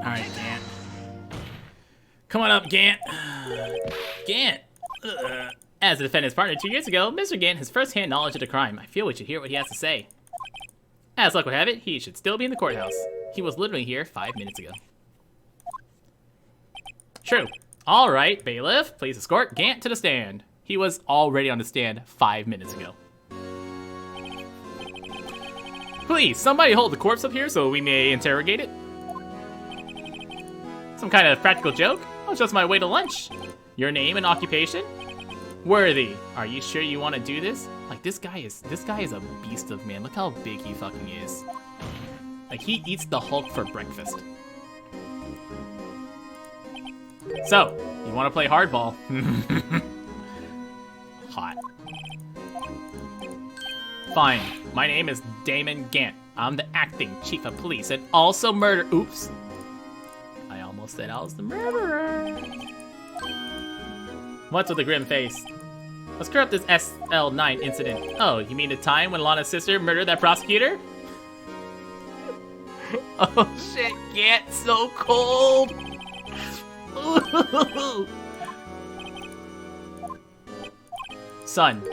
Alright, Gant. Come on up, Gant. Gant! As the defendant's partner 2 years ago, Mr. Gant has first-hand knowledge of the crime. I feel we should hear what he has to say. As luck would have it, he should still be in the courthouse. He was literally here 5 minutes ago. True. Alright, bailiff, please escort Gant to the stand. He was already on the stand 5 minutes ago. Please, somebody hold the corpse up here so we may interrogate it. Some kind of practical joke? Oh, it's just my way to lunch. Your name and occupation? Worthy. Are you sure you want to do this? Like, this guy is a beast of man. Look how big he fucking is. Like, he eats the Hulk for breakfast. So, you want to play hardball? Hot. Fine. My name is Damon Gant. I'm the acting chief of police and also murder. Oops. I almost said I was the murderer. What's with the grim face? Let's clear up this SL9 incident. Oh, you mean the time when Lana's sister murdered that prosecutor? Oh shit, Gant, so cold. Son,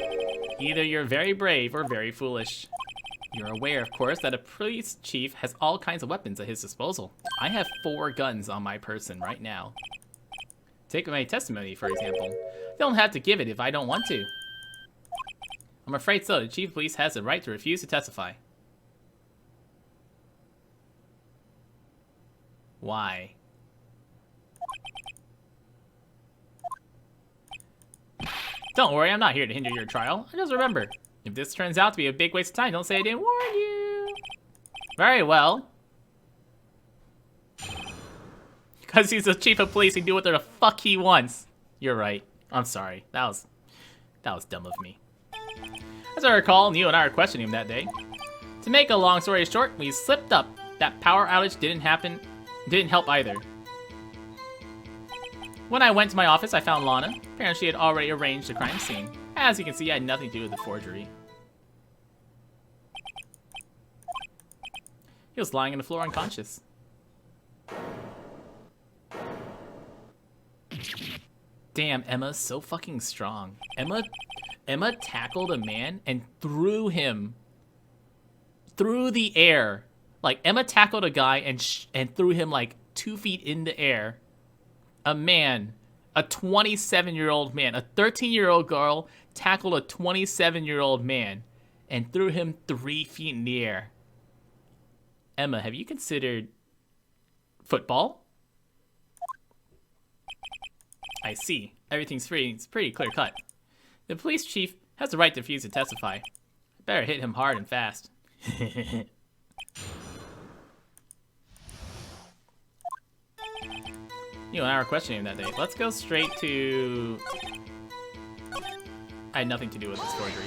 either you're very brave or very foolish. You're aware, of course, that a police chief has all kinds of weapons at his disposal. I have 4 guns on my person right now. Take my testimony, for example. I don't have to give it if I don't want to. I'm afraid so. The chief of police has the right to refuse to testify. Why? Don't worry, I'm not here to hinder your trial. Just remember, if this turns out to be a big waste of time, don't say I didn't warn you. Very well. Because he's the chief of police, he can do whatever the fuck he wants. You're right. I'm sorry. That was dumb of me. As I recall, you and I were questioning him that day. To make a long story short, we slipped up. That power outage didn't help either. When I went to my office, I found Lana. Apparently she had already arranged the crime scene. As you can see, I had nothing to do with the forgery. He was lying on the floor unconscious. Damn, Emma's so fucking strong. Emma tackled a man and threw him through the air. Like, Emma tackled a guy and threw him like 2 feet in the air. A man, a 27-year-old man, a 13-year-old girl tackled a 27-year-old man and threw him 3 feet in the air. Emma, have you considered football? I see. Everything's free. It's pretty clear-cut. The police chief has the right to refuse to testify. I better hit him hard and fast. You and I were questioning him that day. Let's go straight to... I had nothing to do with this forgery.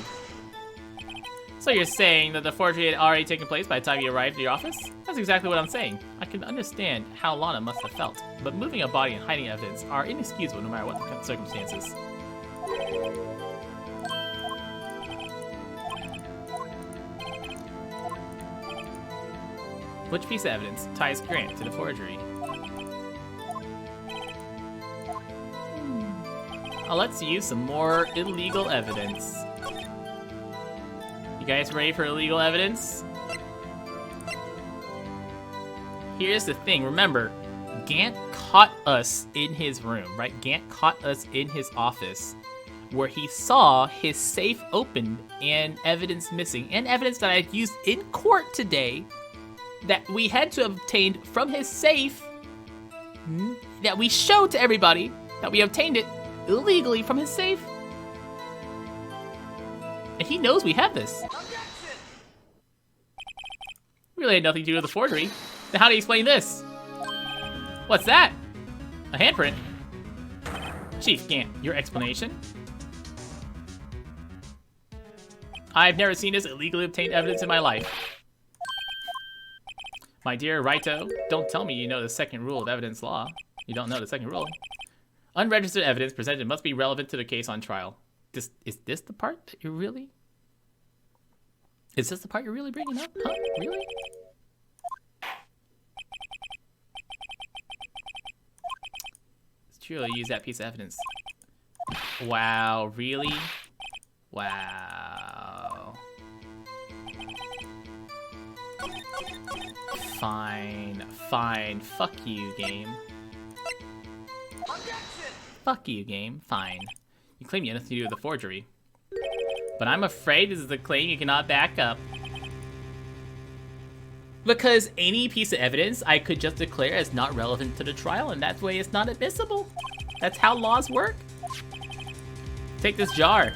So you're saying that the forgery had already taken place by the time you arrived at your office? That's exactly what I'm saying. I can understand how Lana must have felt, but moving a body and hiding evidence are inexcusable no matter what the circumstances. Which piece of evidence ties Grant to the forgery? Let's use some more illegal evidence. You guys ready for illegal evidence? Here's the thing, remember, Gant caught us in his room, right? Gant caught us in his office where he saw his safe opened and evidence missing, and evidence that I had used in court today that we had to obtain from his safe, that we showed to everybody that we obtained it illegally from his safe. And he knows we have this. Really had nothing to do with the forgery. Then how do you explain this? What's that? A handprint? Chief Gant, your explanation? I've never seen this illegally obtained evidence in my life. My dear Raito, don't tell me you know the second rule of evidence law. You don't know the second rule. Unregistered evidence presented must be relevant to the case on trial. Is this the part that you're really... Is this the part you're really bringing up? Huh? Really? Did you really use that piece of evidence? Wow, really? Wow. Fine, fine. Fuck you, game. Fuck you, game. Fine. You claim you had nothing to do with the forgery. But I'm afraid this is a claim you cannot back up. Because any piece of evidence I could just declare as not relevant to the trial, and that way it's not admissible. That's how laws work. Take this jar.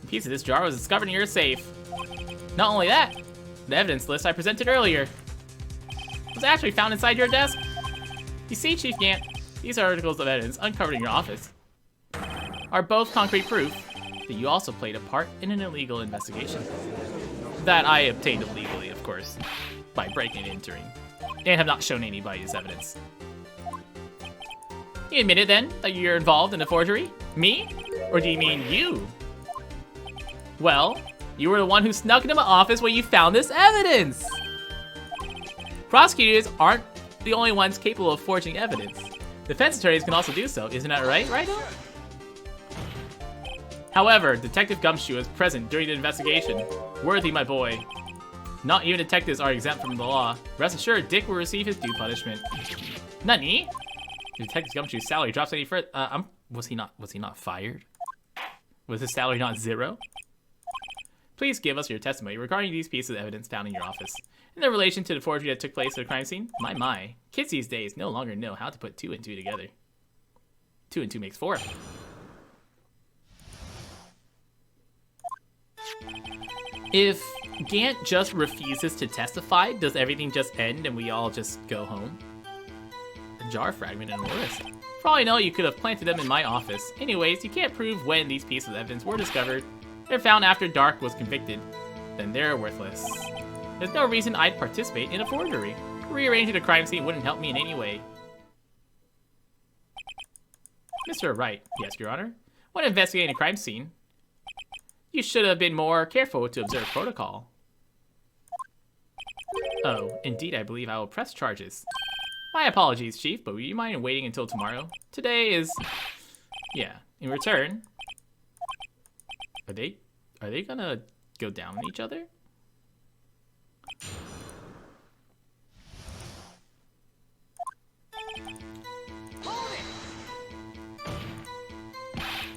A piece of this jar was discovered in your safe. Not only that, the evidence list I presented earlier was actually found inside your desk. You see, Chief Gant, these articles of evidence uncovered in your office are both concrete proof that you also played a part in an illegal investigation. That I obtained illegally, of course, by breaking and entering, and have not shown anybody as evidence. You admitted then that you're involved in a forgery? Me? Or do you mean you? Well, you were the one who snuck into my office when you found this evidence! Prosecutors aren't the only ones capable of forging evidence. Defense attorneys can also do so, isn't that right, Righto? However, Detective Gumshoe was present during the investigation. Worthy, my boy. Not even detectives are exempt from the law. Rest assured, Dick will receive his due punishment. Nani? Detective Gumshoe's salary drops any further. Was he not fired? Was his salary not 0? Please give us your testimony regarding these pieces of evidence found in your office. In their relation to the forgery that took place at the crime scene? My. Kids these days no longer know how to put 2 and 2 together. 2 and 2 makes 4. If Gant just refuses to testify, does everything just end and we all just go home? A jar fragment and a list. For all I know, you could have planted them in my office. Anyways, you can't prove when these pieces of evidence were discovered. They're found after Dark was convicted. Then they're worthless. There's no reason I'd participate in a forgery. Rearranging a crime scene wouldn't help me in any way. Mr. Wright, yes, Your Honor. When investigating a crime scene, you should have been more careful to observe protocol. Oh, indeed, I believe I will press charges. My apologies, Chief, but would you mind waiting until tomorrow? Today is... Yeah, in return... Are they gonna go down on each other?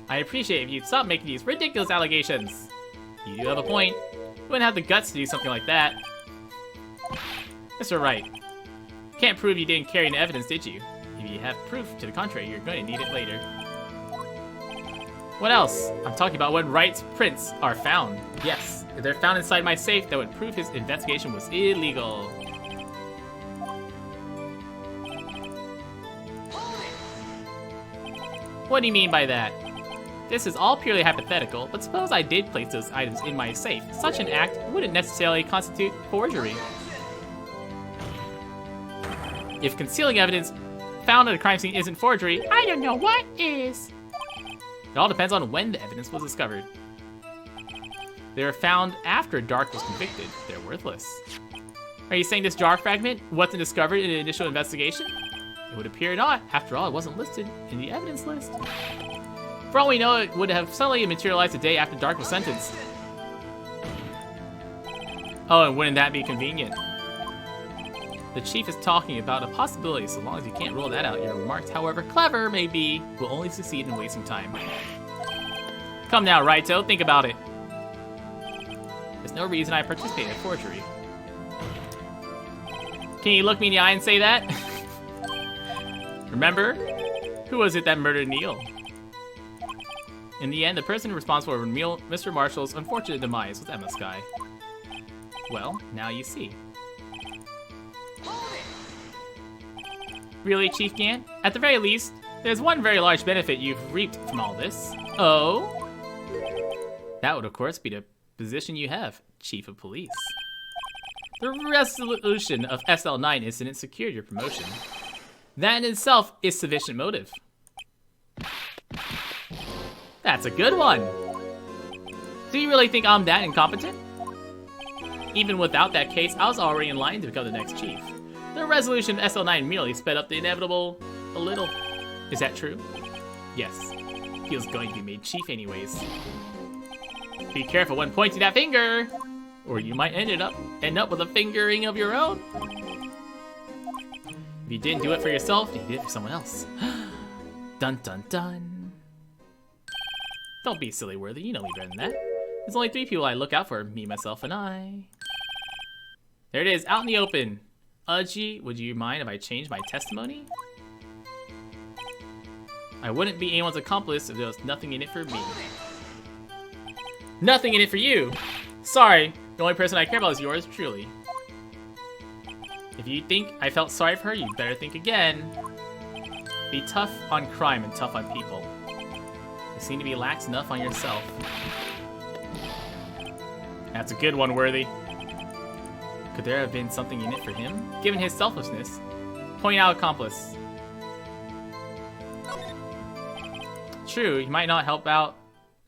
I appreciate if you'd stop making these ridiculous allegations. You do have a point. You wouldn't have the guts to do something like that. Mr. Wright, can't prove you didn't carry any evidence, did you? If you have proof to the contrary, you're going to need it later. What else? I'm talking about when Wright's prints are found. Yes, if they're found inside my safe, that would prove his investigation was illegal. What do you mean by that? This is all purely hypothetical, but suppose I did place those items in my safe. Such an act wouldn't necessarily constitute forgery. If concealing evidence found at a crime scene isn't forgery, I don't know what is. It all depends on when the evidence was discovered. They were found after Dark was convicted. They're worthless. Are you saying this jar fragment wasn't discovered in the initial investigation? It would appear not. After all, it wasn't listed in the evidence list. For all we know, it would have suddenly materialized the day after Dark was sentenced. Oh, and wouldn't that be convenient? The Chief is talking about a possibility. So long as you can't rule that out, your remarks, however clever may be, will only succeed in wasting time. Come now, Righto, think about it. There's no reason I participate in forgery. Can you look me in the eye and say that? Remember? Who was it that murdered Neil? In the end, the person responsible for Mr. Marshall's unfortunate demise was Emma Skye. Well, now you see. Really, Chief Gant? At the very least, there's one very large benefit you've reaped from all this. Oh? That would, of course, be the position you have, Chief of Police. The resolution of SL9 incident secured your promotion. That in itself is sufficient motive. That's a good one. Do you really think I'm that incompetent? Even without that case, I was already in line to become the next chief. The resolution of SL9 merely sped up the inevitable A little. Is that true? Yes. He was going to be made chief anyways. Be careful when pointing that finger, or you might end up with a fingering of your own. If you didn't do it for yourself, you did it for someone else. Dun dun dun. Don't be silly, Worthy. You know me better than that. There's only 3 people I look out for, me, myself, and I. There it is, out in the open. Udgy, would you mind if I change my testimony? I wouldn't be anyone's accomplice if there was nothing in it for me. Nothing in it for you! Sorry, the only person I care about is yours truly. If you think I felt sorry for her, you better think again. Be tough on crime and tough on people. You seem to be lax enough on yourself. That's a good one, Worthy. Could there have been something in it for him? Given his selflessness. Point out accomplice. True, you might not help out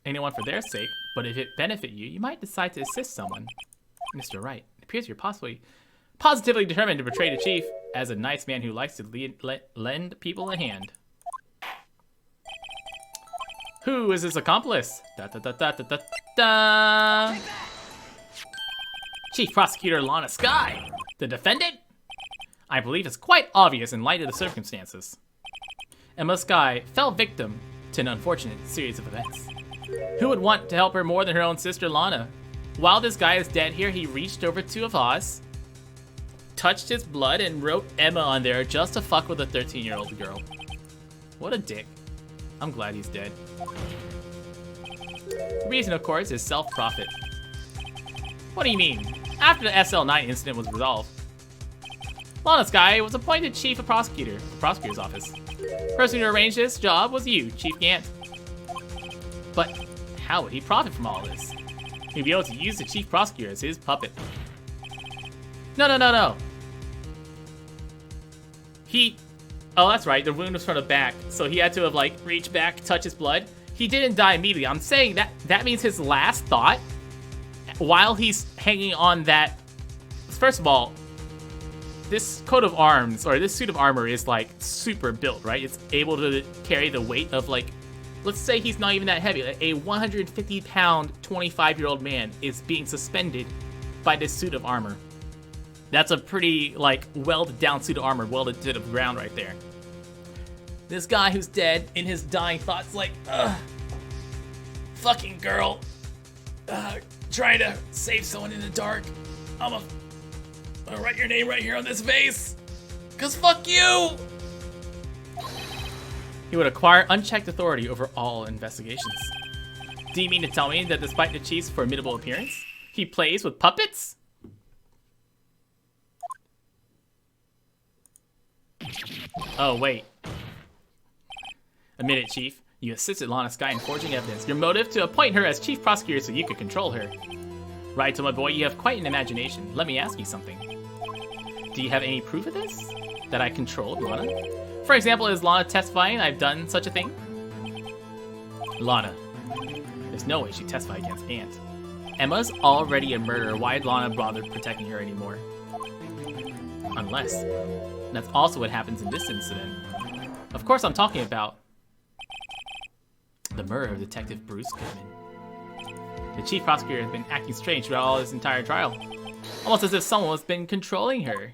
anyone for their sake, but if it benefit you, you might decide to assist someone. Mr. Wright, it appears you're positively determined to betray the chief as a nice man who likes to lend people a hand. Who is this accomplice? Da da da da da da da. Chief Prosecutor Lana Skye, the defendant? I believe it's quite obvious in light of the circumstances. Emma Skye fell victim to an unfortunate series of events. Who would want to help her more than her own sister Lana? While this guy is dead here, he reached over to a vase, touched his blood, and wrote Emma on there just to fuck with a 13-year-old girl. What a dick. I'm glad he's dead. The reason, of course, is self-profit. What do you mean? After the SL9 incident was resolved, Lana Skye was appointed chief of the prosecutor's office. The person who arranged this job was you, Chief Gant. But how would he profit from all this? He'd be able to use the chief prosecutor as his puppet. No. Oh, that's right, the wound was from the back, so he had to have, like, reached back, touch his blood. He didn't die immediately. I'm saying that means his last thought, while he's hanging on that... First of all, this coat of arms, or this suit of armor is, like, super built, right? It's able to carry the weight of, like... Let's say he's not even that heavy. A 150-pound, 25-year-old man is being suspended by this suit of armor. That's a pretty, like, welded-down suit of armor, welded to the ground right there. This guy who's dead, in his dying thoughts, like, ugh, fucking girl, trying to save someone in the dark. I'm gonna write your name right here on this vase, 'cause fuck you! He would acquire unchecked authority over all investigations. Do you mean to tell me that despite the chief's formidable appearance, he plays with puppets? Oh, wait. A minute, Chief. You assisted Lana Skye in forging evidence. Your motive to appoint her as chief prosecutor so you could control her. Right, so my boy, you have quite an imagination. Let me ask you something. Do you have any proof of this? That I controlled Lana? For example, is Lana testifying I've done such a thing? Lana. There's no way she'd testify against Ant. Emma's already a murderer. Why'd Lana bother protecting her anymore? Unless... That's also what happens in this incident. Of course I'm talking about the murder of Detective Bruce Goodman. The chief prosecutor has been acting strange throughout all this entire trial. Almost as if someone has been controlling her.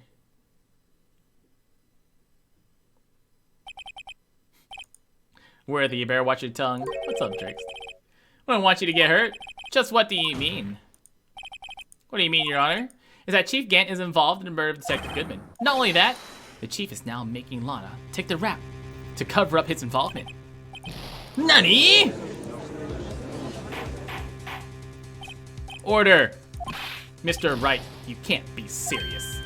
Worthy, you better watch your tongue. What's up, Drix? I don't want you to get hurt. Just what do you mean? What do you mean, Your Honor? Is that Chief Gant is involved in the murder of Detective Goodman. Not only that, the chief is now making Lana take the rap to cover up his involvement. NANI?! Order! Mr. Wright, you can't be serious.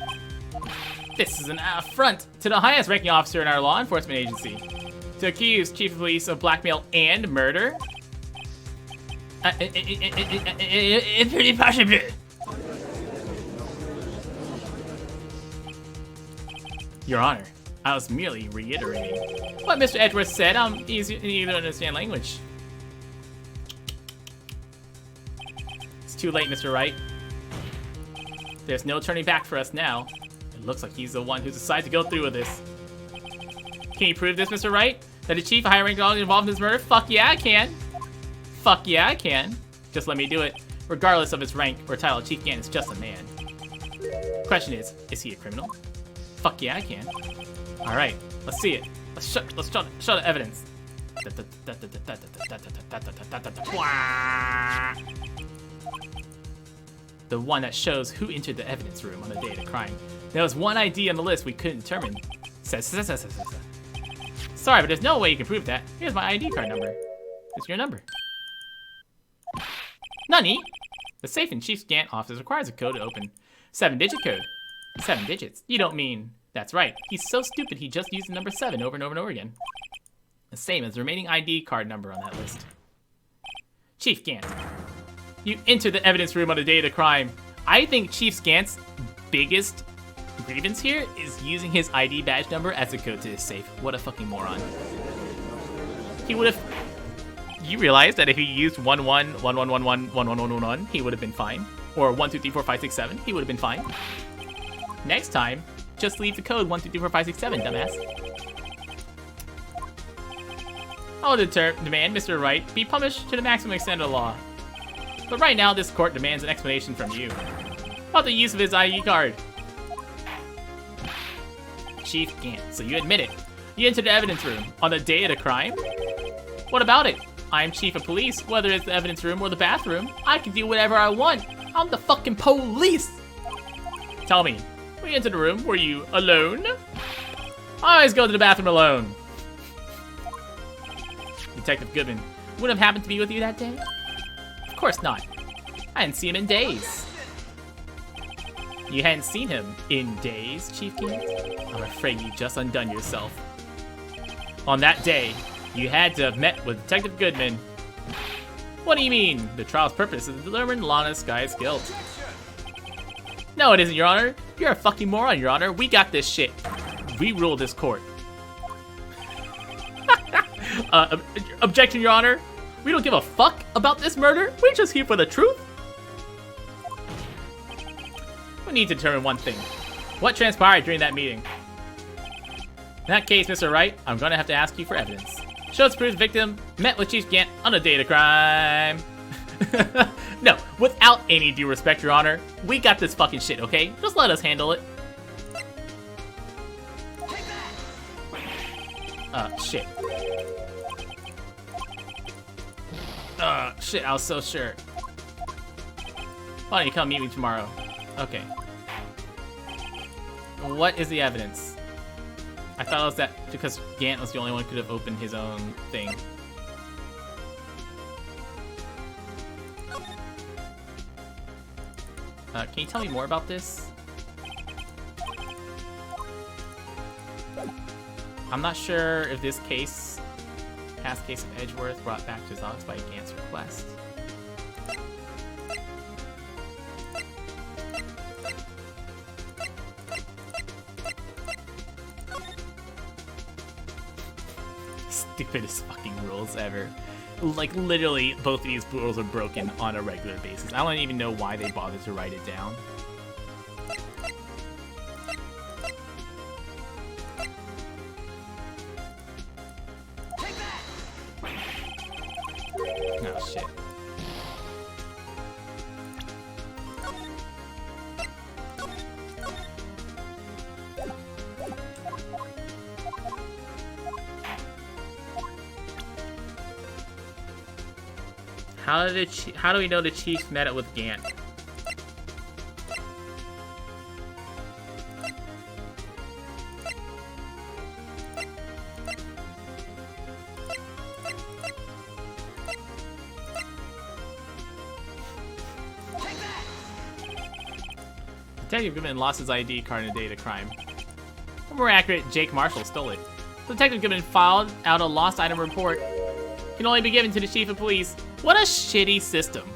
This is an affront to the highest ranking officer in our law enforcement agency. To accuse Chief of Police of blackmail and murder? It's pretty possible. Your Honor, I was merely reiterating what Mr. Edgeworth said. I'm easy to understand language. It's too late, Mr. Wright. There's no turning back for us now. It looks like he's the one who decided to go through with this. Can you prove this, Mr. Wright? That the chief, a high-ranking dog involved in this murder? Fuck yeah, I can. Fuck yeah, I can. Just let me do it. Regardless of his rank or title, Chief Gant is just a man. Question is he a criminal? Fuck yeah, I can. All right, let's see it. Let's show the evidence. The one that shows who entered the evidence room on the day of the crime. There was one ID on the list we couldn't determine. Sorry, but there's no way you can prove that. Here's my ID card number. Here's your number. Nani? The safe in Chief Gant office requires a code to open. 7-digit code. 7 digits. You don't mean... That's right. He's so stupid he just used the number 7 over and over and over again. The same as the remaining ID card number on that list. Chief Gant. You entered the evidence room on the day of the crime. I think Chief Gant's biggest grievance here is using his ID badge number as a code to his safe. What a fucking moron. He would have... You realize that if he used 1111111111, he would have been fine. Or 1234567, he would have been fine. Next time, just leave the code 1234567, dumbass. I'll demand Mr. Wright be punished to the maximum extent of the law. But right now, this court demands an explanation from you about the use of his ID card. Chief Gant, so you admit it. You entered the evidence room on the day of the crime? What about it? I'm chief of police, whether it's the evidence room or the bathroom. I can do whatever I want. I'm the fucking police. Tell me, when you entered the room, were you alone? I always go to the bathroom alone. Detective Goodman wouldn't have happened to be with you that day? Of course not. I hadn't seen him in days. You hadn't seen him in days, Chief Gant? I'm afraid you just undone yourself. On that day, you had to have met with Detective Goodman. What do you mean? The trial's purpose is to determine Lana Sky's guilt. No, it isn't, Your Honor. You're a fucking moron, Your Honor. We got this shit. We rule this court. Objection, Your Honor. We don't give a fuck about this murder. We're just here for the truth. We need to determine one thing. What transpired during that meeting? In that case, Mr. Wright, I'm gonna have to ask you for evidence. Shows proof the victim met with Chief Gant on the day of the crime. No, without any due respect, Your Honor. We got this fucking shit, okay? Just let us handle it. Shit. Shit, I was so sure. Why don't you come meet me tomorrow? Okay. What is the evidence? I thought it was that because Gant was the only one who could have opened his own thing. Can you tell me more about this? I'm not sure if this case, past case of Edgeworth, brought back to his office by Gant's request. Stupidest fucking rules ever. Like, literally, both of these rules are broken on a regular basis. I don't even know why they bothered to write it down. Oh, shit. How do we know the chief met it with Gant? Detective Goodman lost his ID card on the day of the crime. Or more accurate, Jake Marshall stole it. Detective Goodman filed out a lost item report. Can only be given to the chief of police. What a shitty system.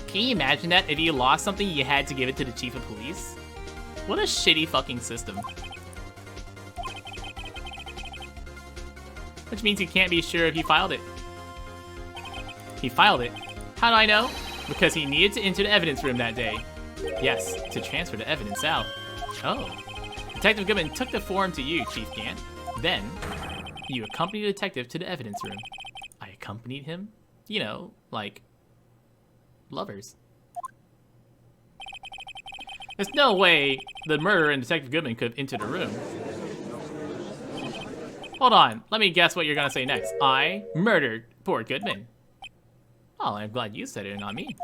Can you imagine that? If you lost something, you had to give it to the chief of police? What a shitty fucking system. Which means you can't be sure if he filed it. He filed it. How do I know? Because he needed to enter the evidence room that day. Yes, to transfer the evidence out. Oh. Detective Goodman took the form to you, Chief Gant. Then, you accompanied the detective to the evidence room. I accompanied him? You know, like, lovers. There's no way the murderer and Detective Goodman could have entered the room. Hold on, let me guess what you're gonna say next. I murdered poor Goodman. Oh, I'm glad you said it and not me.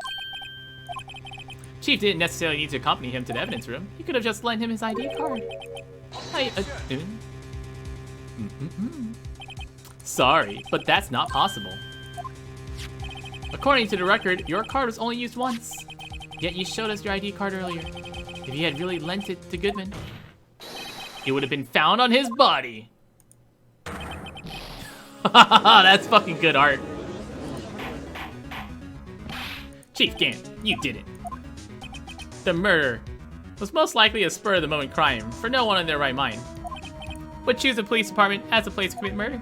Chief didn't necessarily need to accompany him to the evidence room. He could have just lent him his ID card. Sorry, but that's not possible. According to the record, your card was only used once. Yet you showed us your ID card earlier. If you had really lent it to Goodman, it would have been found on his body. That's fucking good art. Chief Gant, you did it. The murder was most likely a spur-of-the-moment crime, for no one in their right mind would choose the police department as a place to commit murder.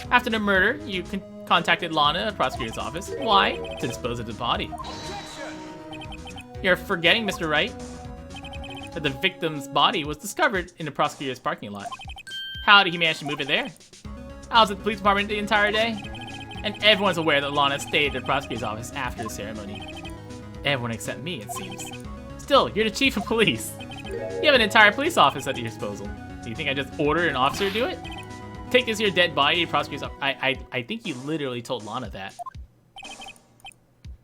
After the murder, you contacted Lana at the prosecutor's office. Why? To dispose of the body. You're forgetting, Mr. Wright, that the victim's body was discovered in the prosecutor's parking lot. How did he manage to move it there? I was at the police department the entire day, and everyone's aware that Lana stayed at the prosecutor's office after the ceremony. Everyone except me, it seems. Still, you're the chief of police. You have an entire police office at your disposal. Do you think I just ordered an officer to do it? Take this here dead body to the prosecutor's office. I think you literally told Lana that.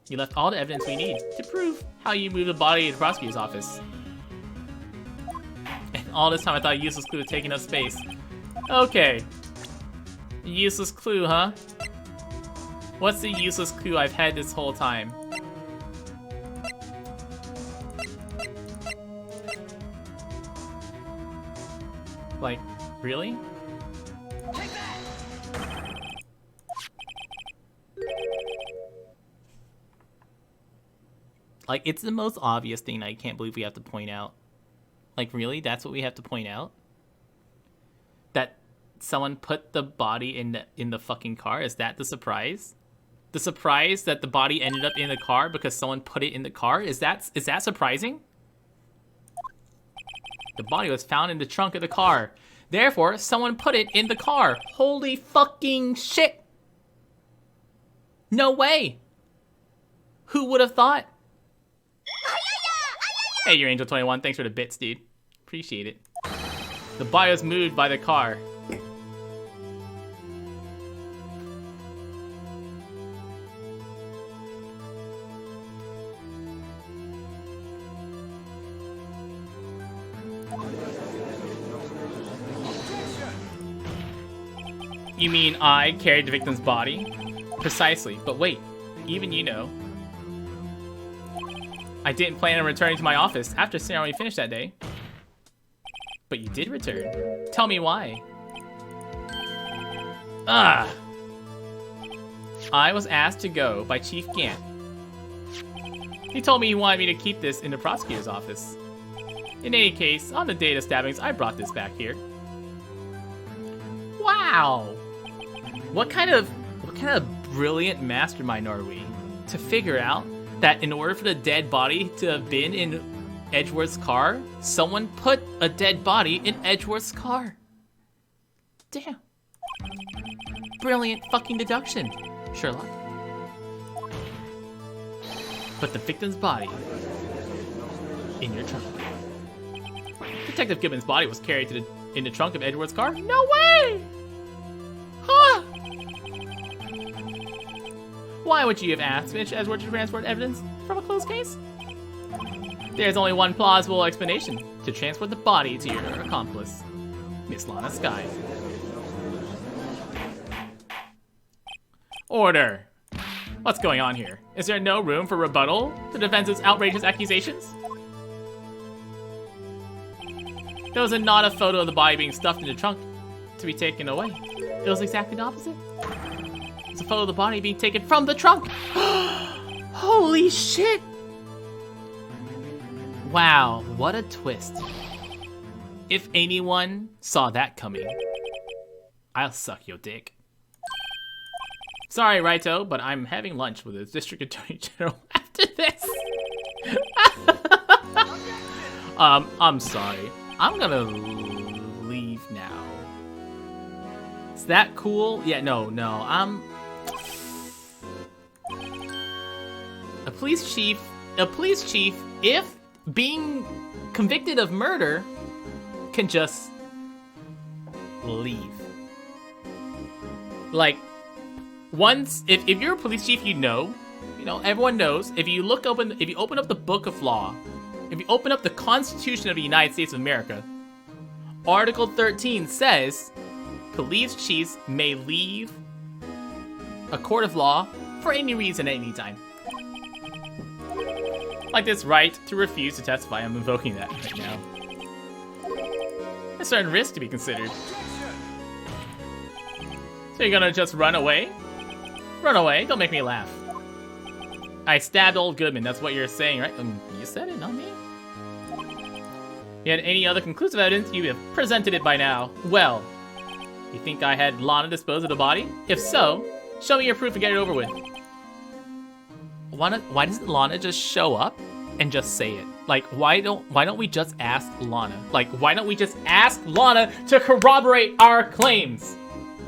You left all the evidence we need to prove how you moved the body to the prosecutor's office. And all this time I thought a useless clue was taking up space. Okay. Useless clue, huh? What's the useless clue I've had this whole time? Like, really? Like, it's the most obvious thing I can't believe we have to point out. Like, really? That's what we have to point out? That someone put the body in the fucking car? Is that the surprise? The surprise that the body ended up in the car because someone put it in the car? Is that surprising? The body was found in the trunk of the car. Therefore, someone put it in the car. Holy fucking shit! No way! Who would have thought? Hey, you're Angel 21. Thanks for the bits, dude. Appreciate it. The body was moved by the car. You mean I carried the victim's body? Precisely, but wait, even you know. I didn't plan on returning to my office after the ceremony finished that day. But you did return. Tell me why. Ah! I was asked to go by Chief Gant. He told me he wanted me to keep this in the prosecutor's office. In any case, on the day of the stabbings, I brought this back here. Wow! What kind of brilliant mastermind are we to figure out that in order for the dead body to have been in Edgeworth's car, someone put a dead body in Edgeworth's car? Damn. Brilliant fucking deduction, Sherlock. Put the victim's body in your trunk. Detective Gibbons' body was carried in the trunk of Edgeworth's car? No way! Huh? Why would you have asked Mitch Edgeworth to transport evidence from a closed case? There's only one plausible explanation: to transport the body to your accomplice, Miss Lana Skye. Order! What's going on here? Is there no room for rebuttal to the defense's outrageous accusations? There was not a photo of the body being stuffed in the trunk to be taken away. It was exactly the opposite. It's a photo of the body being taken from the trunk. Holy shit! Wow, what a twist. If anyone saw that coming, I'll suck your dick. Sorry, Raito, but I'm having lunch with the District Attorney General after this. I'm sorry. I'm gonna leave now. that cool? Yeah, no. A police chief, if being convicted of murder, can just leave. Like, once, if you're a police chief, you know, everyone knows, if you open up the book of law, if you open up the Constitution of the United States of America, Article 13 says police chiefs may leave a court of law for any reason at any time. Like this right to refuse to testify. I'm invoking that right now. There's certain risks to be considered. So you're gonna just run away? Run away? Don't make me laugh. I stabbed old Goodman, that's what you're saying, right? You said it, not me. You had any other conclusive evidence? You have presented it by now. Well, you think I had Lana dispose of the body? If so, show me your proof and get it over with. Why doesn't Lana just show up and just say it? Like, why don't we just ask Lana? Like, why don't we just ask Lana to corroborate our claims?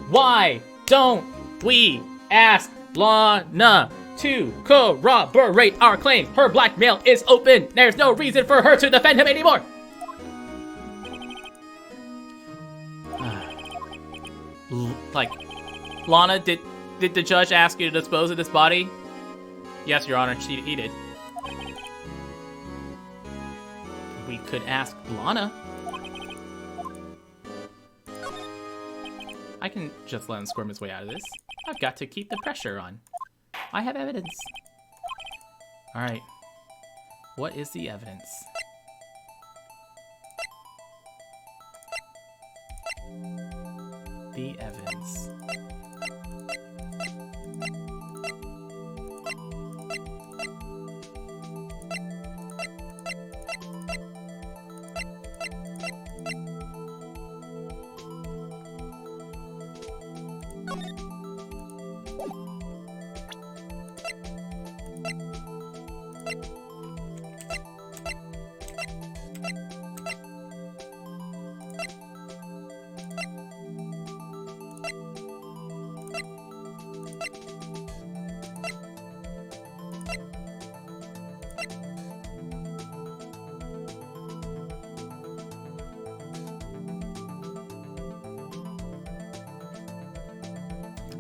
Why don't we ask Lana to corroborate our claims? Her blackmail is open. There's no reason for her to defend him anymore. Like, Lana, did the judge ask you to dispose of this body? Yes, Your Honor, he did. We could ask Lana. I can just let him squirm his way out of this. I've got to keep the pressure on. I have evidence. Alright. What is the evidence? The evidence.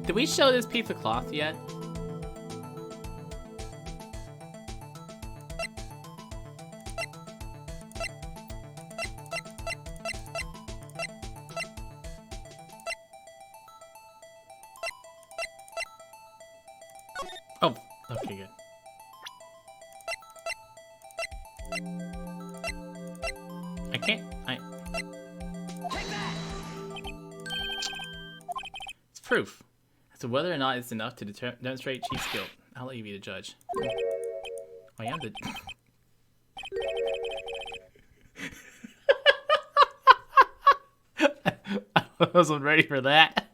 Did we show this piece of cloth yet? Oh, okay, good. I can't, It's proof. So whether or not it's enough to demonstrate Chief's guilt, I'll let you be the judge. I am the... I wasn't ready for that.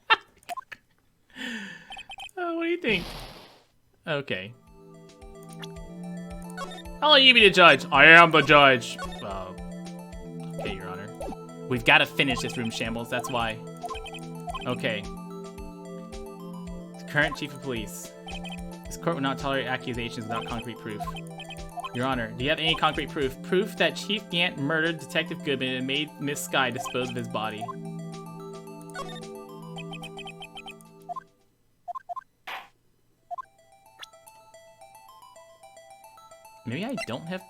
What do you think? Okay. I'll let you be the judge. I am the judge. Okay, Your Honor. We've got to finish this room shambles, that's why. Okay. Current Chief of Police. This court will not tolerate accusations without concrete proof. Your Honor, do you have any concrete proof? Proof that Chief Gant murdered Detective Goodman and made Miss Sky dispose of his body. Maybe I don't have...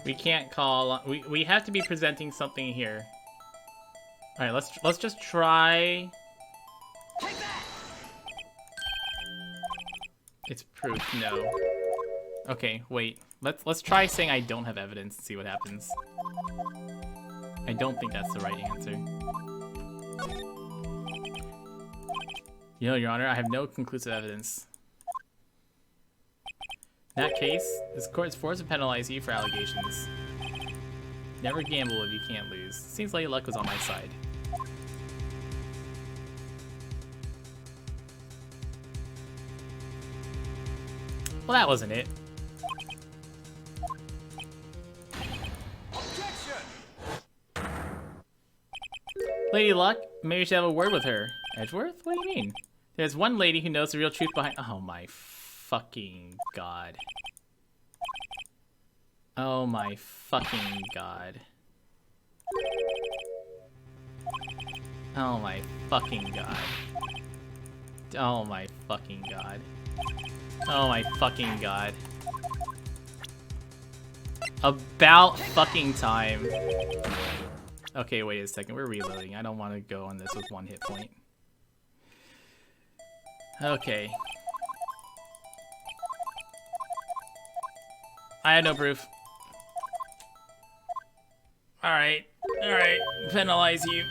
We can't call. We have to be presenting something here. All right, let's just try. It's proof. No. Okay, wait. Let's try saying I don't have evidence and see what happens. I don't think that's the right answer. You know, Your Honor, I have no conclusive evidence. In that case, this court is forced to penalize you for allegations. Never gamble if you can't lose. Seems like luck was on my side. Well, that wasn't it. Lady Luck, maybe you should have a word with her. Edgeworth? What do you mean? There's one lady who knows the real truth behind— Oh my fucking god. Oh my fucking god. Oh my fucking god. Oh my fucking god. Oh my fucking god. About fucking time. Okay, wait a second. We're reloading. I don't want to go on this with 1 hit point. Okay. I had no proof. Alright. Alright. Penalize you.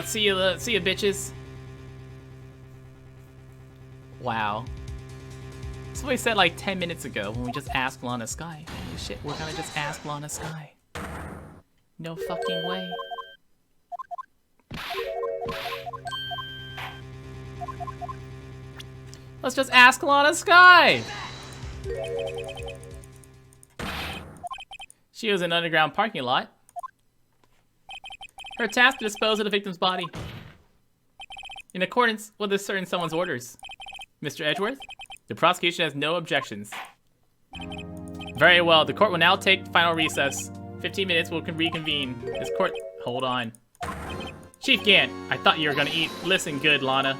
See you, bitches. Wow. That's what we said like 10 minutes ago when we just asked Lana Sky. Holy shit, we're gonna just ask Lana Sky. No fucking way. Let's just ask Lana Sky! She was in an underground parking lot. Her task to dispose of the victim's body. In accordance with a certain someone's orders. Mr. Edgeworth, the prosecution has no objections. Very well, the court will now take final recess. 15 minutes, we'll reconvene. This court, hold on. Chief Gant, I thought you were gonna eat. Listen good, Lana.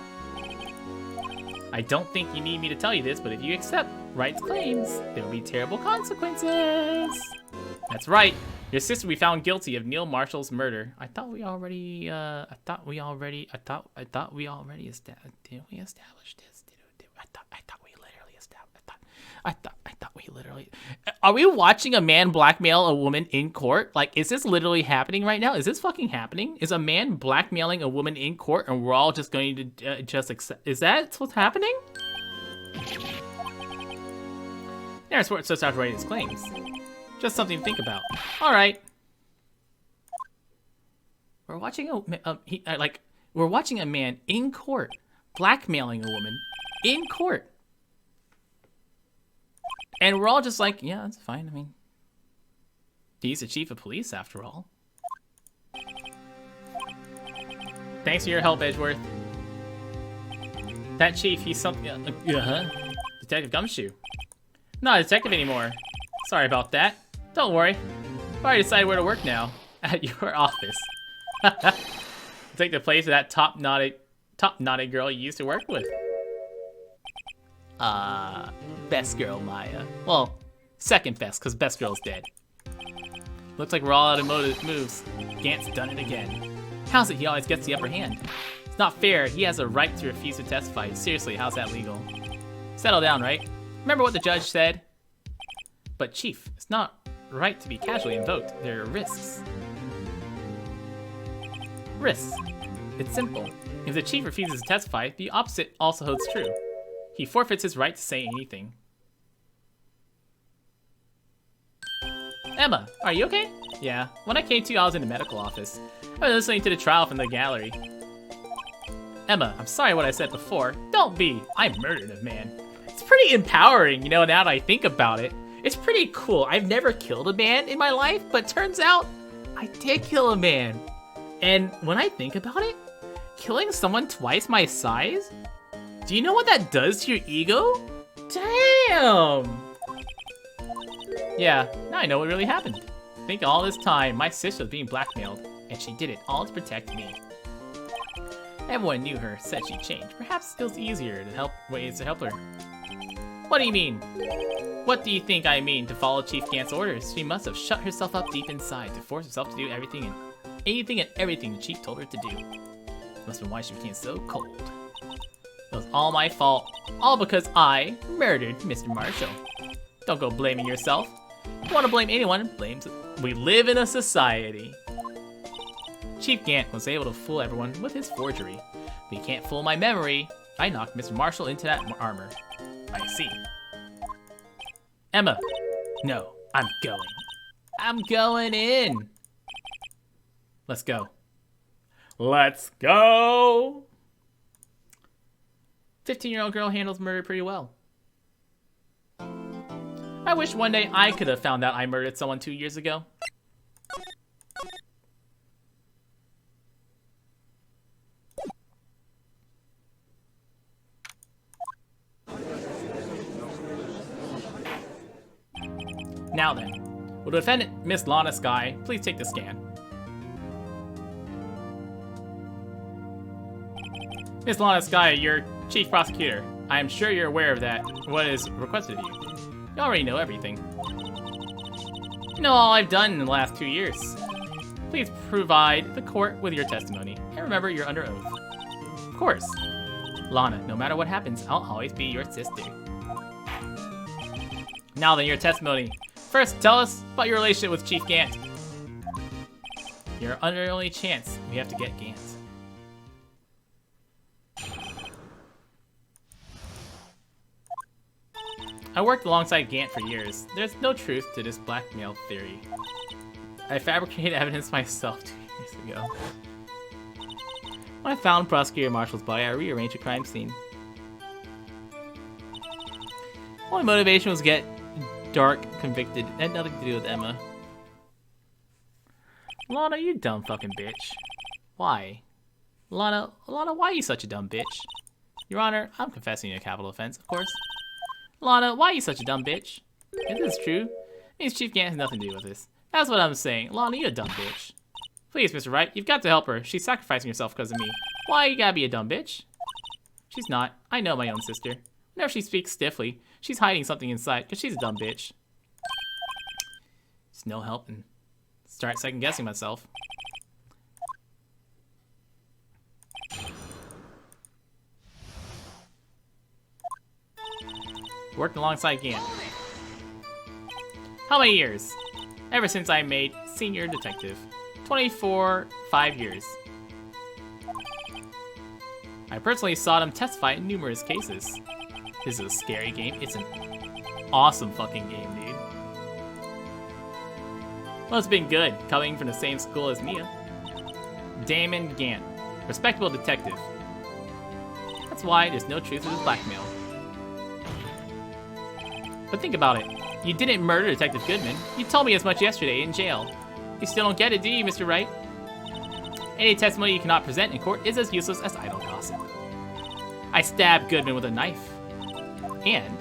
I don't think you need me to tell you this, but if you accept Wright's claims, there will be terrible consequences. That's right. Your sister will be found guilty of Neil Marshall's murder. I thought we already established. Did we establish this? I thought we literally. Are we watching a man blackmail a woman in court? Like, is this literally happening right now? Is this fucking happening? Is a man blackmailing a woman in court, and we're all just going to just accept? Is that what's happening? Never swore so after writing his claims. Just something to think about. All right. We're watching we're watching a man in court blackmailing a woman in court. And we're all just like, yeah, that's fine. I mean, he's the chief of police after all. Thanks for your help, Edgeworth. That chief, he's something. Detective Gumshoe. Not a detective anymore. Sorry about that. Don't worry. I've already decided where to work now. At your office. Take the place of that top naughty girl you used to work with. Best girl Maya. Well, second best, because best girl's dead. Looks like we're all out of moves. Gant's done it again. How's it he always gets the upper hand? It's not fair. He has a right to refuse to testify. Seriously, how's that legal? Settle down, right? Remember what the judge said? But Chief, it's not right to be casually invoked. There are risks. Risks. It's simple. If the chief refuses to testify, the opposite also holds true. He forfeits his right to say anything. Emma, are you okay? Yeah. When I came to you, I was in the medical office. I was listening to the trial from the gallery. Emma, I'm sorry what I said before. Don't be. I murdered a man. It's pretty empowering, you know, now that I think about it. It's pretty cool. I've never killed a man in my life, but turns out I did kill a man. And when I think about it, killing someone twice my size? Do you know what that does to your ego? Damn! Yeah, now I know what really happened. Think all this time, my sister was being blackmailed, and she did it all to protect me. Everyone knew her, said she'd change. Perhaps it was easier to help ways to help her. What do you mean? What do you think I mean to follow Chief Gant's orders? She must have shut herself up deep inside to force herself to do anything and everything the Chief told her to do. Must have been why she became so cold. It was all my fault. All because I murdered Mr. Marshall. Don't go blaming yourself. If you want to blame anyone, blame... We live in a society. Chief Gant was able to fool everyone with his forgery. But he can't fool my memory. I knocked Mr. Marshall into that armor. I see. Emma. No, I'm going. I'm going in. Let's go. Let's go! 15-year-old girl handles murder pretty well. I wish one day I could have found out I murdered someone 2 years ago. Now then, will the defendant, Miss Lana Skye, please take the scan? Miss Lana Skye, your chief prosecutor. I am sure you're aware of that. What is requested of you? You already know everything. You know all I've done in the last 2 years. Please provide the court with your testimony. And remember, you're under oath. Of course. Lana, no matter what happens, I'll always be your sister. Now then, your testimony. First, tell us about your relationship with Chief Gant. Your only chance. We have to get Gant. I worked alongside Gant for years. There's no truth to this blackmail theory. I fabricated evidence myself 2 years ago. When I found Prosecutor Marshall's body, I rearranged the crime scene. My motivation was to get Dark convicted. It had nothing to do with Emma. Lana, you dumb fucking bitch. Why? Lana, why are you such a dumb bitch? Your Honor, I'm confessing a capital offense, of course. Lana, why are you such a dumb bitch? If this is true, it means Chief Gant has nothing to do with this. That's what I'm saying. Lana, you're a dumb bitch. Please, Mr. Wright, you've got to help her. She's sacrificing herself because of me. Why you gotta be a dumb bitch? She's not. I know my own sister. Whenever she speaks stiffly, she's hiding something inside because she's a dumb bitch. It's no help and start second guessing myself. Worked alongside Gant. How many years? Ever since I made senior detective. 5 years. I personally saw him testify in numerous cases. This is a scary game. It's an awesome fucking game, dude. Well, it's been good, coming from the same school as Mia. Damon Gant. Respectable detective. That's why there's no truth to this blackmail. But think about it. You didn't murder Detective Goodman. You told me as much yesterday in jail. You still don't get it, do you, Mr. Wright? Any testimony you cannot present in court is as useless as idle gossip. I stabbed Goodman with a knife. And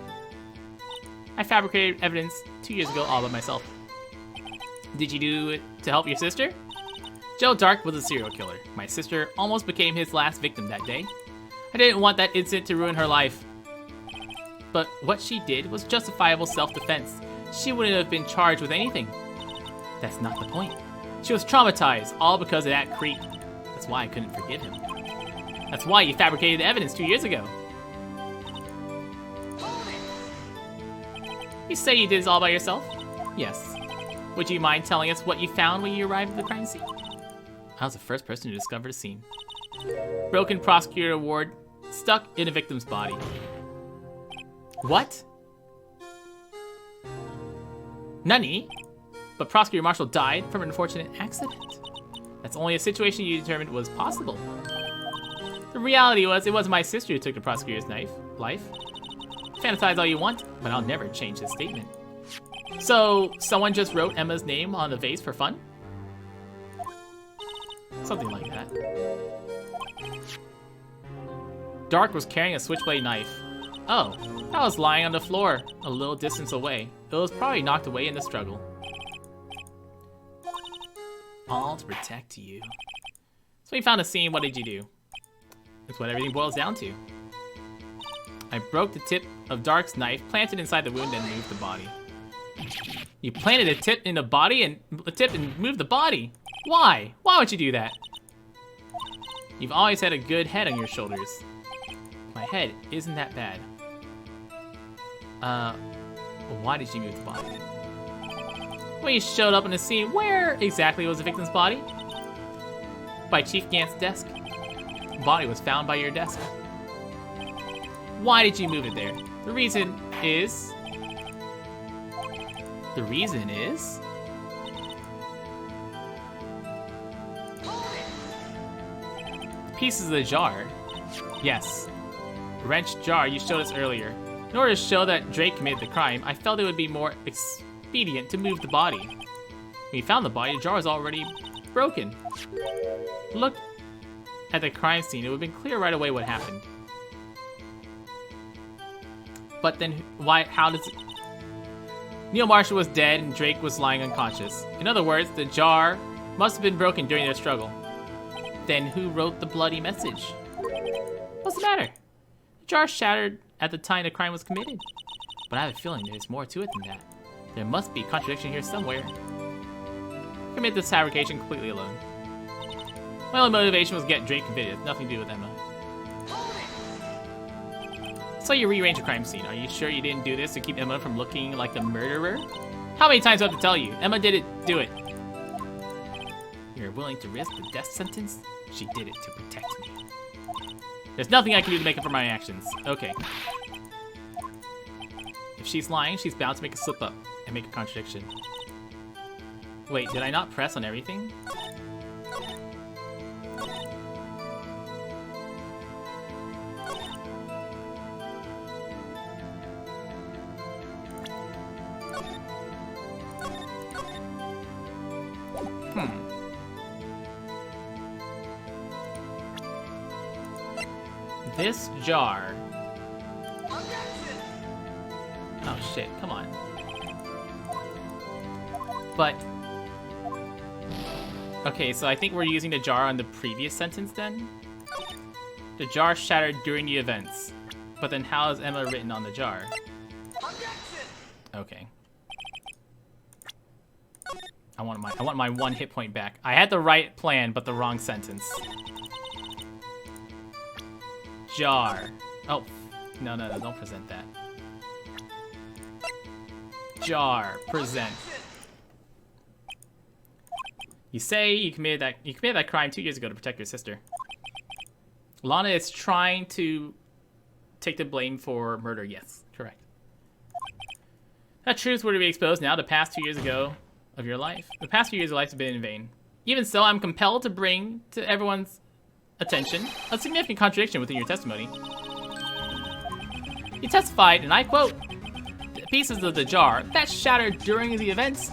I fabricated evidence 2 years ago all by myself. Did you do it to help your sister? Joe Dark was a serial killer. My sister almost became his last victim that day. I didn't want that incident to ruin her life. But what she did was justifiable self-defense. She wouldn't have been charged with anything. That's not the point. She was traumatized, all because of that creep. That's why I couldn't forgive him. That's why you fabricated the evidence 2 years ago. You say you did this all by yourself? Yes. Would you mind telling us what you found when you arrived at the crime scene? I was the first person to discover the scene. Broken prosecutor award stuck in a victim's body. What? Nani? But Prosecutor Marshall died from an unfortunate accident. That's only a situation you determined was possible. The reality was, it wasn't my sister who took the prosecutor's life. Fantasize all you want, but I'll never change this statement. So, someone just wrote Emma's name on the vase for fun? Something like that. Dark was carrying a switchblade knife. Oh, that was lying on the floor, a little distance away. It was probably knocked away in the struggle. All to protect you. So we found a scene, what did you do? That's what everything boils down to. I broke the tip of Dark's knife, planted inside the wound, and moved the body. You planted a tip in the body and moved the body? Why? Why would you do that? You've always had a good head on your shoulders. My head isn't that bad. Why did you move the body? When you showed up on the scene, where exactly was the victim's body? By Chief Gant's desk. The body was found by your desk. Why did you move it there? The reason is... Pieces of the jar. Yes. Wrenched jar you showed us earlier. In order to show that Drake committed the crime, I felt it would be more expedient to move the body. When we found the body, the jar was already broken. Look at the crime scene. It would have been clear right away what happened. But then, why? How does it... Neil Marshall was dead and Drake was lying unconscious. In other words, the jar must have been broken during their struggle. Then who wrote the bloody message? What's the matter? The jar shattered at the time the crime was committed. But I have a feeling there's more to it than that. There must be a contradiction here somewhere. Commit this fabrication completely alone. My only motivation was to get Drake convicted. It has nothing to do with Emma. So you rearranged a crime scene. Are you sure you didn't do this to keep Emma from looking like the murderer? How many times do I have to tell you? Emma did it. Do it. You're willing to risk the death sentence? She did it to protect me. There's nothing I can do to make up for my actions. Okay. If she's lying, she's bound to make a slip up and make a contradiction. Wait, did I not press on everything? This jar. Oh shit, come on. But... Okay, so I think we're using the jar on the previous sentence then? The jar shattered during the events. But then how is Emma written on the jar? Okay. I want my 1 hit point back. I had the right plan, but the wrong sentence. Jar. Oh, no, don't present that. Jar, present. You say you committed that crime 2 years ago to protect your sister. Lana is trying to take the blame for murder. Yes, correct. That truth were to be exposed now. The past 2 years ago of your life. The past few years of life have been in vain. Even so, I'm compelled to bring to everyone's attention a significant contradiction within your testimony. You testified, and I quote, "The pieces of the jar that shattered during the events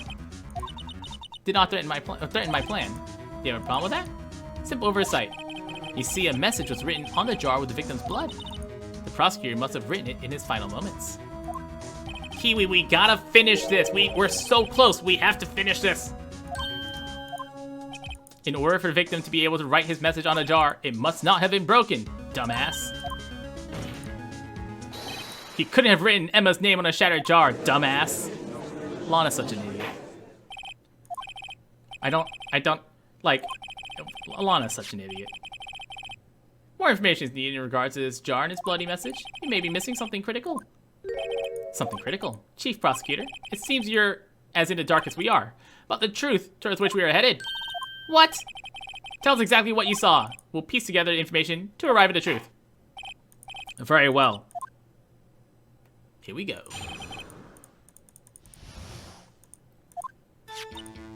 did not threaten my plan. Do you have a problem with that? Simple oversight. You see, a message was written on the jar with the victim's blood. The prosecutor must have written it in his final moments." Kiwi, we gotta finish this. We're so close. We have to finish this. In order for the victim to be able to write his message on a jar, it must not have been broken, dumbass. He couldn't have written Emma's name on a shattered jar, dumbass. Lana's such an idiot. Lana's such an idiot. More information is needed in regards to this jar and its bloody message. You may be missing something critical. Something critical? Chief Prosecutor, it seems you're as in the dark as we are, but the truth towards which we are headed. What? Tell us exactly what you saw. We'll piece together the information to arrive at the truth. Very well. Here we go.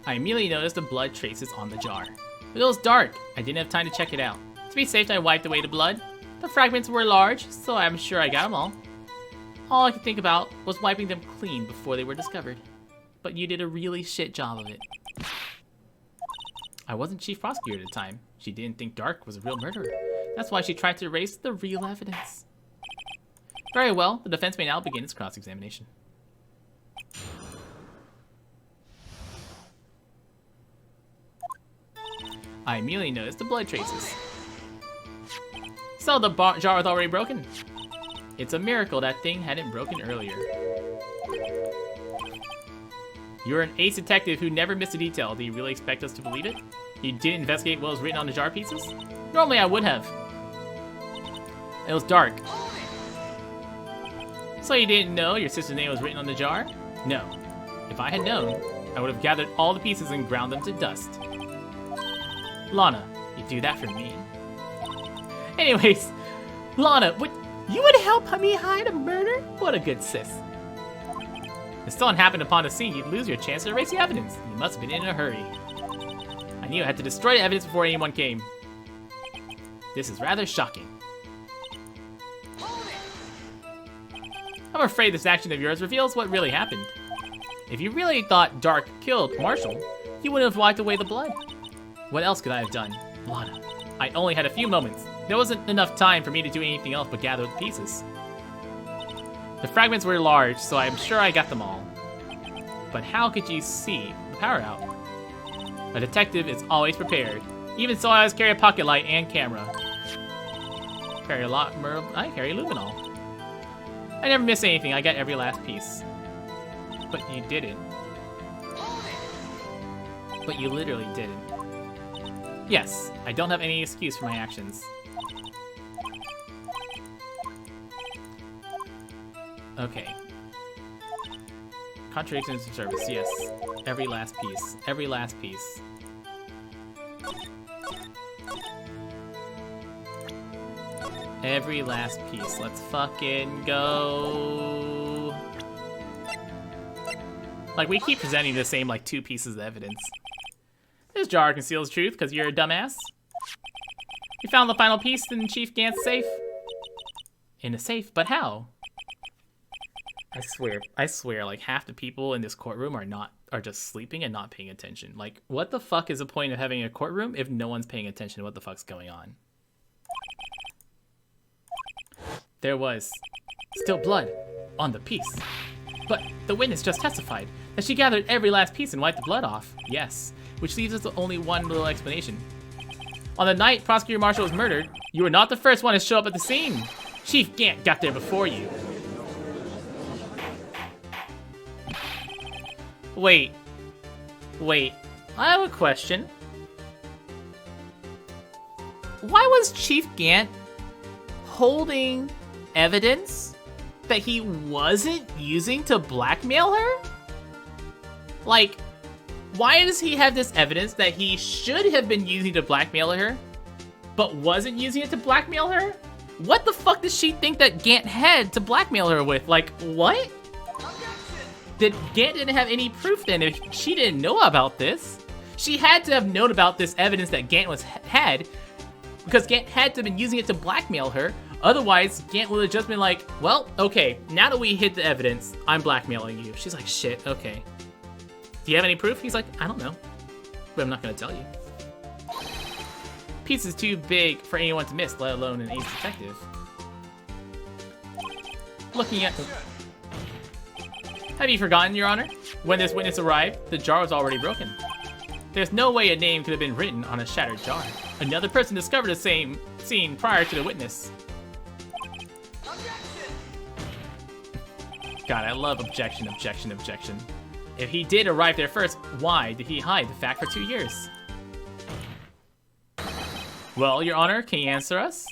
I immediately noticed the blood traces on the jar. But it was dark. I didn't have time to check it out. To be safe, I wiped away the blood. The fragments were large, so I'm sure I got them all. All I could think about was wiping them clean before they were discovered. But you did a really shit job of it. I wasn't chief prosecutor at the time. She didn't think Dark was a real murderer. That's why she tried to erase the real evidence. Very well, the defense may now begin its cross-examination. I immediately noticed the blood traces. So the jar was already broken. It's a miracle that thing hadn't broken earlier. You're an ace detective who never missed a detail. Do you really expect us to believe it? You didn't investigate what was written on the jar pieces? Normally I would have. It was dark. So you didn't know your sister's name was written on the jar? No. If I had known, I would have gathered all the pieces and ground them to dust. Lana, you do that for me. Anyways, Lana, you would help me hide a murder? What a good sis. If someone happened upon the scene, you'd lose your chance to erase the evidence. You must have been in a hurry. I knew I had to destroy the evidence before anyone came. This is rather shocking. I'm afraid this action of yours reveals what really happened. If you really thought Dark killed Marshall, you wouldn't have wiped away the blood. What else could I have done? Lana, I only had a few moments. There wasn't enough time for me to do anything else but gather the pieces. The fragments were large, so I'm sure I got them all. But how could you see the power out? A detective is always prepared. Even so, I always carry a pocket light and camera. Carry a lot, I carry luminol. I never miss anything. I got every last piece. But you didn't. But you literally didn't. Yes, I don't have any excuse for my actions. Okay. Contradictions of service, yes. Every last piece. Every last piece. Every last piece. Let's fucking go. Like, we keep presenting the same, like, 2 pieces of evidence. This jar conceals truth because you're a dumbass. You found the final piece in Chief Gant's safe. In a safe? But how? I swear, like, half the people in this courtroom are just sleeping and not paying attention. Like, what the fuck is the point of having a courtroom if no one's paying attention to what the fuck's going on? There was still blood on the piece. But the witness just testified that she gathered every last piece and wiped the blood off. Yes, which leaves us with only one little explanation. On the night Prosecutor Marshall was murdered, you were not the first one to show up at the scene. Chief Gant got there before you. Wait, I have a question. Why was Chief Gant holding evidence that he wasn't using to blackmail her? Like, why does he have this evidence that he should have been using to blackmail her, but wasn't using it to blackmail her? What the fuck does she think that Gant had to blackmail her with? Like, what? Gant didn't have any proof then if she didn't know about this. She had to have known about this evidence that Gant had, because Gant had to have been using it to blackmail her. Otherwise, Gant would have just been like, well, okay, now that we hid the evidence, I'm blackmailing you. She's like, shit, okay. Do you have any proof? He's like, I don't know, but I'm not gonna tell you. Piece is too big for anyone to miss, let alone an ace detective. Looking at the... Have you forgotten, Your Honor? When this witness arrived, the jar was already broken. There's no way a name could have been written on a shattered jar. Another person discovered the same scene prior to the witness. God, I love objection, objection, objection. If he did arrive there first, why did he hide the fact for 2 years? Well, Your Honor, can you answer us?